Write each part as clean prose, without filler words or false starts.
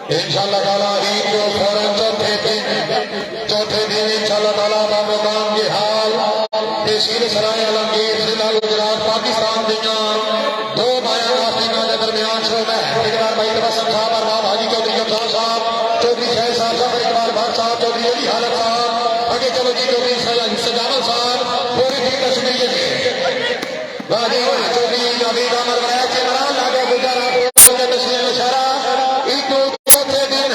इंशाअल्लाह ताला ईद को फौरन चौथे दिन इंशाअल्लाह ताला बाबरोगान के हाल तहसील सराय आलमगीर जिला गुजरात पाकिस्तान दियां दो माया नास्तिकां के दरमियान शुरू है। ठेकेदार भाई तबस्सुम साहब और बाब हाजी चौधरी अफजाल साहब, चौधरी शहर साहब, जफर इकबाल भट्ट साहब, चौधरी अली हालत साहब, आगे चलो जी चौधरी सजावल साहब, पूरी टीम का शुक्रिया जी। चौधरी नवीद अमर वैद के नाम लागे गुजारा के तस्लीम इशारा ईद को चौथे दिन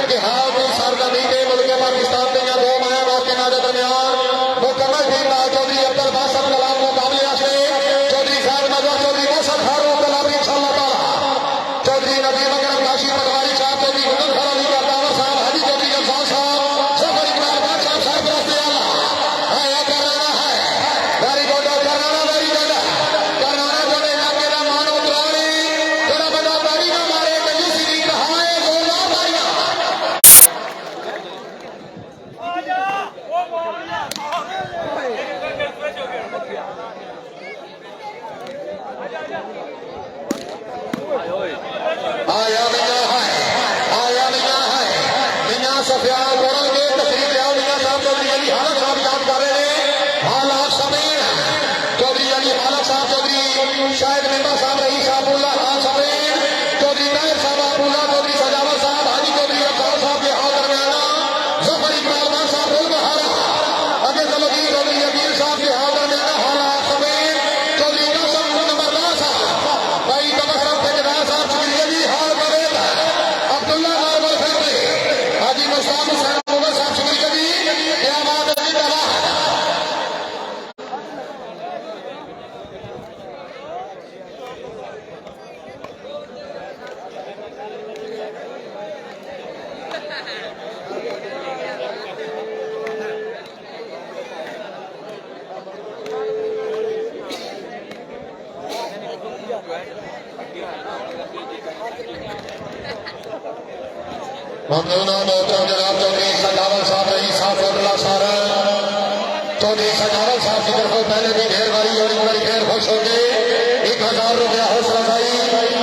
के हाल में सरजमी के मुल्क पाकिस्तान के दो माया नास्तिकां के दरमियान मुकम्मल टीम चौधरी अब्दुल बासम कलाम मुकाबले से चौधरी साहब नजर, चौधरी मौसम फारूक कलाम इंशाअल्लाह ताला, चौधरी नदीम अकरम काशी पटवारी साहब, चौधरी मुगल खराली का दावा साहब, हाजी चौधरी अफजाल साहब, जफर इकबाल भट्ट साहब, साहब रस्ते आला है करना है वेरी गुड करना वेरी गुड करना जो इलाके का मान उतरानी तेरा बड़ा बारी ना मारे कहीं सीधी कहा है गोला मारिया आया मियां सफियान बोल के तशरीफ ले आओ। मियां साहब चौधरी अली हालत साहब याद कर रहे हैं हालात समेत चौधरी अली हालत साहब, चौधरी शाहिद मेम्बर साहब, रईस साहबुल्लाह खान समेत चौधरी ताहिर साहब अबुल्लाह, चौधरी सजावत साहब, हाजी चौधरी अफजाल साहब के हाल दरमियाना जफर इकबाल खान साहब फुल बहारा आगे चलो जी चौधरी अकील साहब के हाल दरमियाना हालात समेत चौधरी कासम नंबरदार साहब, भाई तबस्सुम ठेकेदार साहब, शुक्रिया जी हाल करें अब्दुल्ला नारवल फैमिली, हाजी मुश्ताक हुसैन मुगल साहब, शुक्रिया जी क्या बात है जिंदाबाद। ममनूना मोहतरम जनाब चौधरी सजावल साहब, रईस साहब, फौजुल्ला साहब, चौधरी सजावल साहब की तरफ पहले भी ढेर बारी और एक बारी ढेर खुश हो गए 1000 रुपया हौसला अफजाई।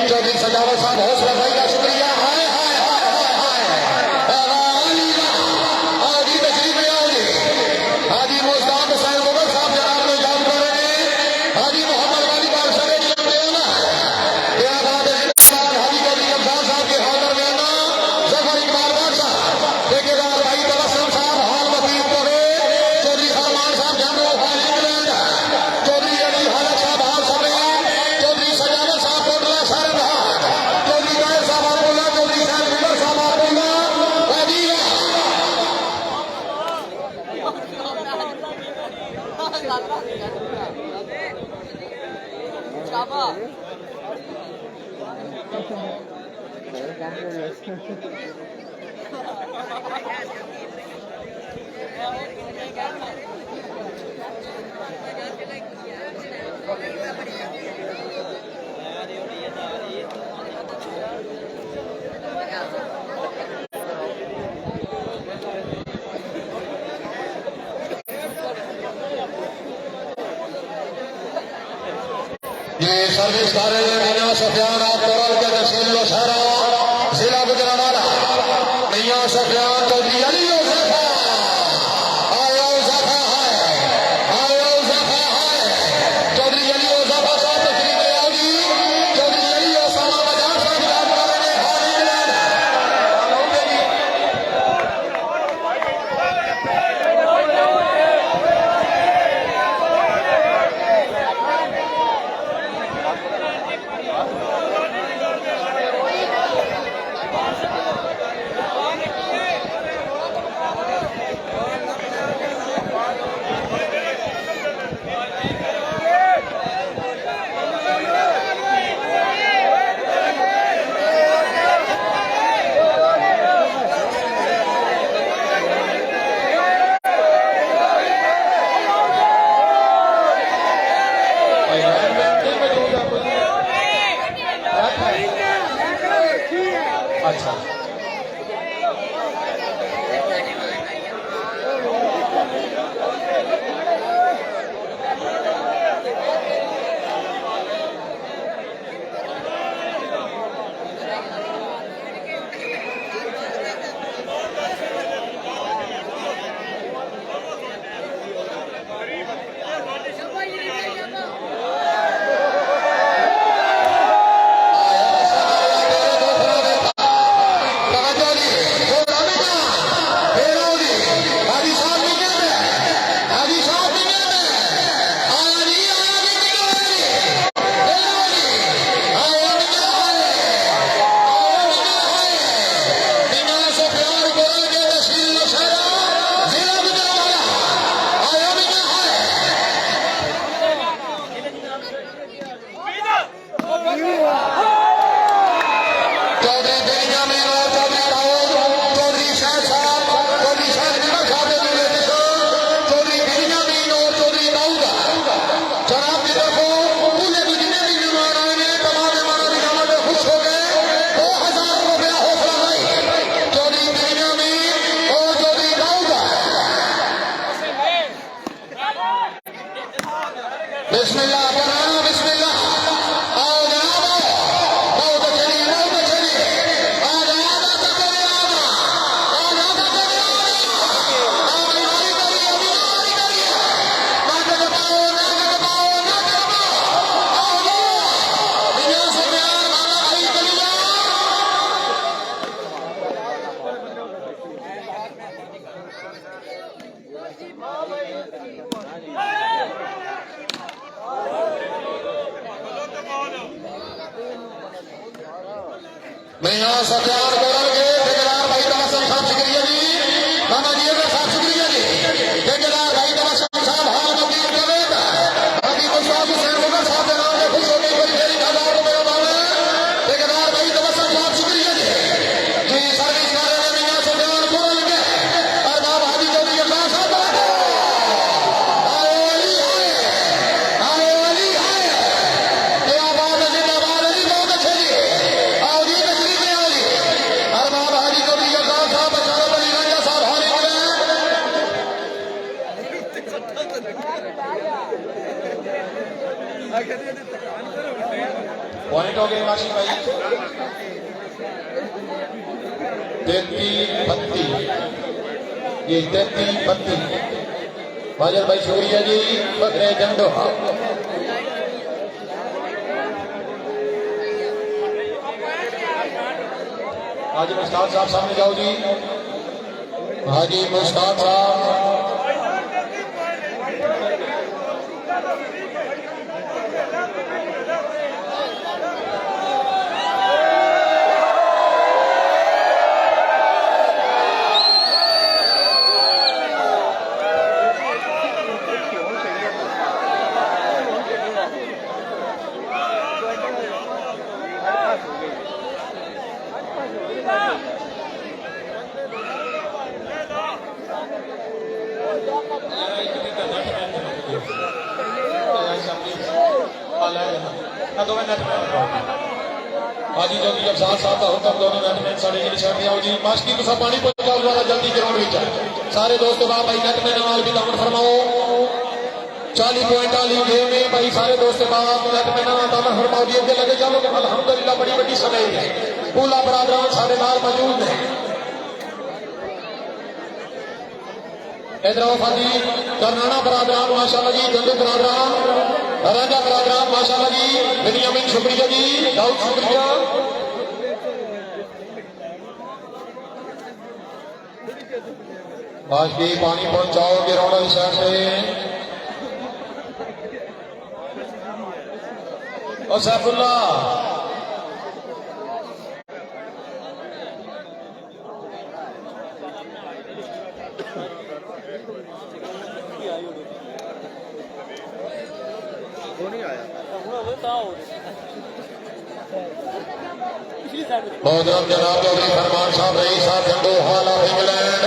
चौधरी सजावल साहब हौसला अफजाई का शुक्रिया। हाय हाय हाय हाय हाजी तशरीफ ले आओ जी। हाजी मुश्ताक हुसैन मुगल साहब जनाब ने याद कर रहे हैं हाजी मोहम्मद वाली बादशाह ने क्या बात है जिंदाबाद। हाजी चौधरी अफजाल साहब के हाल दरमियाना जफर इकबाल भट्ट साहब, ठेकेदार भाई तबस्सुम साहब हाल वकील कोरे, चौधरी सलमान साहब जम्मू हाल इंग्लैंड, चौधरी अली हालत साहब हाल समेत चौधरी सजावत साहब कोटला सारंगहाट, चौधरी ताहिर साहब अबुल्लाह, चौधरी साहब मेम्बर साहब अबुल्लाह वजीरा ये सर्विस कार्यालय मियां सफियान कोरल के तहसील शहरा जिला गुजरावाला मियां सफियान चौधरी अली चौधरी अली ओज़ाफा साहब तशरीफ ले आओ जी। चौधरी अली ओसामा बाजार साहब याद कर रहे हैं हाल इंग्लैंड अच्छा मियां सत्यान गौरव के ठेकेदार भाई तबस्सुम साहब शुक्रिया जी, मामा जी साहब शुक्रिया जी, ठेकेदार भाई तबस्सुम साहब हाल नकीर कवेद अभी मुश्ताक हुसैन मुगल साहब के नाम से खुश होकर कोई फेरी 1000 रुपये मांगे। ठेकेदार भाई तबस्सुम साहब शुक्रिया जी जी सर्विस वाले ने मियां सत्यान गौरव के और बाबा हाजी चौधरी अब्बास साहब पॉइंट हो गए काशी भाई 33-32 ये 33-32 बाजर भाई शुक्रिया जी बकरे जंडो हाजी मुश्ताक साहब सामने जाओ जी, हाजी मुश्ताक साहब हाजी जल्दी जब साथ साथ हो तब दोनों नेटमैन साढ़े जी छड़ आओ जी मास्की तुसा पानी पहुंचाओ जरा जल्दी ग्राउंड में सारे दोस्तों बाप भाई नेटमैन नाल भी दामन फरमाओ 40 पॉइंट वाली गेम में भाई सारे दोस्तों बाप नेटमैन नाल दामन फरमाओ जी अगे लगे चलो अल्हम्दुलिल्लाह बड़ी बड़ी समय है पूला बरादरान साढ़े नाल मौजूद है। इधर फादी करनाना बरादरान माशाल्लाह जी, गंदू बरादरान राजा बरादरान माशाल्लाह जी, बिनियामिन शुक्रिया जी, दाऊद शुक्रिया बाकी पानी पहुंचाओ गिरौड़ा शहर से और सैफुल्ला बहुत जनाब चौधरी फरमान साहब रही साहब झंडू हॉल ऑफ इंग्लैंड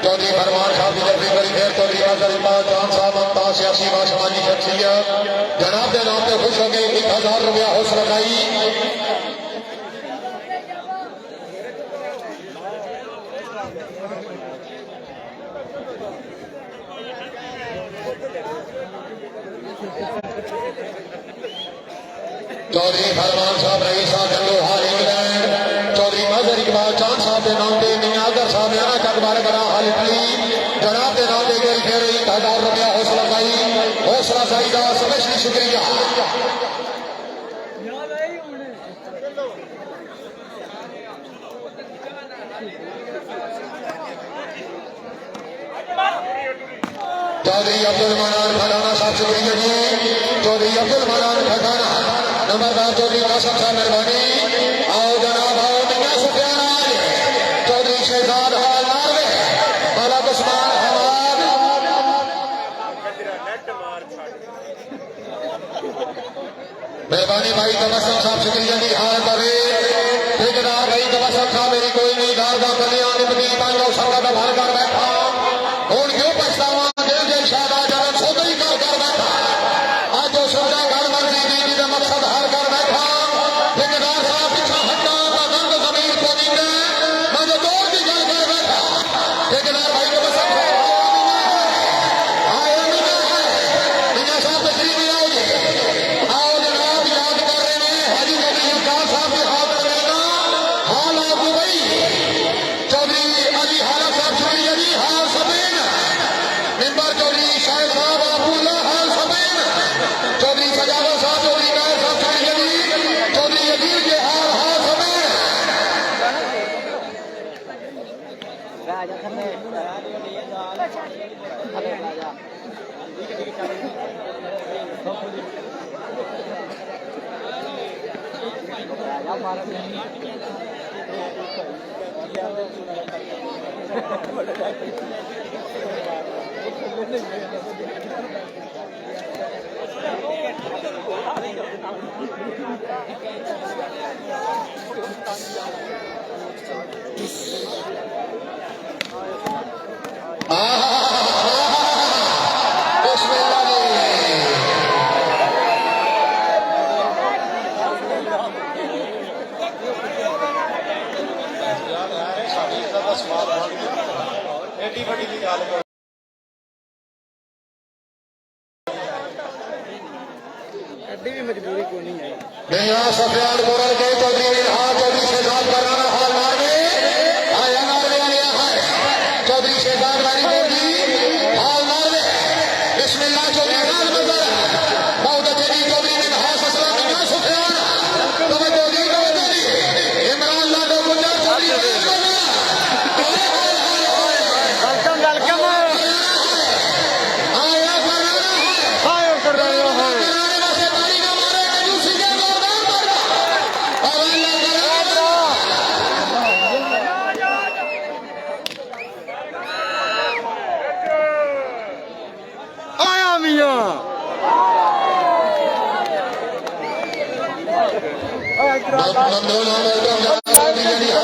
चौधरी फरमान साहब की जल्दी करी फिर चौधरी नाजर इकबाल जान साहब मुमताज सियासी व समाजी शख्सियत जनाब के नाम पे खुश हो गए 1000 रुपया हौसला अफजाई। चौधरी फरमान साहब रही साहब झंडू हॉल इंग्लैंड चौधरी नाजर इकबाल जान साहब के नाम पे मियादर साहब याना चक बारे बना हाल इटली जनाब के नाम पे गई फिर 1000 रुपया हौसला अफजाई का स्पेशली शुक्रिया। चौधरी अब्दुल मनान खटाना साहब शुक्रिया जी, चौधरी अब्दुल मनान खटाना नंबरदार चौधरी कासम साहब मेहरबानी आओ जनाब आओ मियां सुफियान चौधरी शहजाद हाल नारवे मलक उस्मान हमाद मेहरबानी भाई तबस्सुम साहब शुक्रिया जी हाल करे ठेकेदार भाई तबस्सुम साहब मेरी कोई नहीं दारदा कल्याण निपटी पांचों संगा का भर कर बैठा हूं क्यों पछतावा दिल जे शादा जन्म सोदरी कर बैठा आज जो सोचा घर मर्जी दीदी का मकसद हर कर बैठा ठेकेदार साहब पिछा हटा का गंद जमीन को नीचे मैं जो दौड़ की गल कर बैठा ठेकेदार भाई तबस्सुम साहब तशरीफ ले आओ जी आओ जनाब याद कर रहे हैं हाजी चौधरी अब्बास साहब के हाथ लगेगा हाल ऑफ दुबई चौधरी अली हाला साहब शुक्रिया जी हाल सबेन मेंबर चौधरी शाहिद साहब अबूल्ला हाल सबेन चौधरी सजादा साहब चौधरी नायर साहब शुक्रिया जी चौधरी अजीर के हाल सबेन ਐਡੀ ਵੱਡੀ ਦੀ ਗੱਲ ਐਡੀ ਵੀ ਮਜਬੂਰੀ ਕੋਈ ਨਹੀਂ ਹੈ यहाँ सफियान मोरल के चौधरी हाँ चौधरी शेखान कराना हाल मार में आया नार में आया है चौधरी शेखान वाली बोली हाल मार में बिस्मिल्लाह चौधरी हाल मंजर बहुत तेजी चौधरी ने कहा ससुरा दुनिया सफियान तुम्हें चौधरी इमरान लाडो गुजर चौधरी वेलकम वेलकम आया कराना हाय कर रहे हो आया मियां दोनों